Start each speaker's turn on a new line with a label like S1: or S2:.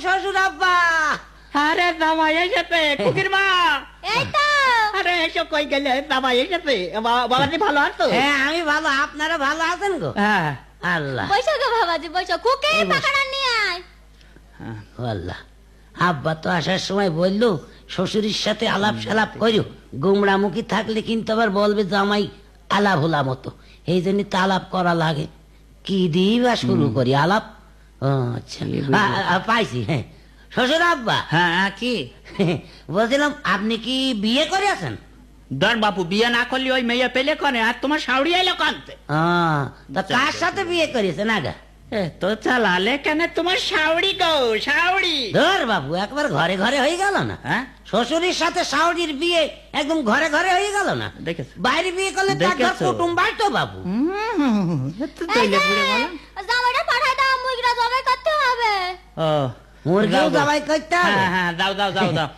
S1: শ্বশুর আব্বা।
S2: আরে জামাই এসেছে, খুকির মা।
S3: এই তো
S2: আরে এসো, কই গেলে? জামাই এসেছে। বাবাজি ভালো আছো?
S1: হ্যাঁ আমি ভালো, আপনারা ভালো আছেন গো?
S2: হ্যাঁ।
S1: আল্লাহ
S3: বৈশা গো বাবাজি, বৈশা। খুকে
S1: এই বস।
S3: পাকাড়া নিয়ে আয়।
S1: আল্লাহ, আব্বা তো আসার সময় বললো শ্বশুরের সাথে আলাপ সালাপ করিও, গুমরামুখী থাকলে কিন্তু আবার বলবে জামাই আলাপ হলা মতো, এই জন্য তো আলাপ করা লাগে। কি দিয়ে বা শুরু করি আলাপ? ও আচ্ছা, পাইছি। হ্যাঁ শ্বশুর আব্বা,
S2: হ্যাঁ কি?
S1: বলছিলাম আপনি কি বিয়ে করে আছেন?
S2: ধর বাপু, বিয়ে না করলে ওই মেয়ে পেলে করে। আর তোমার শাউরি এলো কানতে।
S1: তা কার সাথে বিয়ে করেছেন আগা?
S2: তো চালালে কেন তোমার শাউরি গো, শাউরি।
S1: ধর বাবু, একবার ঘরে ঘরে হয়ে গেল না?
S2: হ্যাঁ
S1: শ্বশুরের সাথে শাওরির বিয়ে একদম ঘরে ঘরে হয়ে গেল না?
S2: দেখেছ?
S1: বাইরে বিয়ে করলে তার ঘর
S2: দেখেছো?
S1: কুটুম বাড়তো বাবু।
S3: এই যে, জামাইটা পাঠাই দাও, মুইগরা জবাই করতে হবে।
S2: ও
S1: মুরগিও
S2: যাও গো।
S1: জবাই করতে হবে?
S2: হ্যাঁ হ্যাঁ, যাও যাও যাও যাও।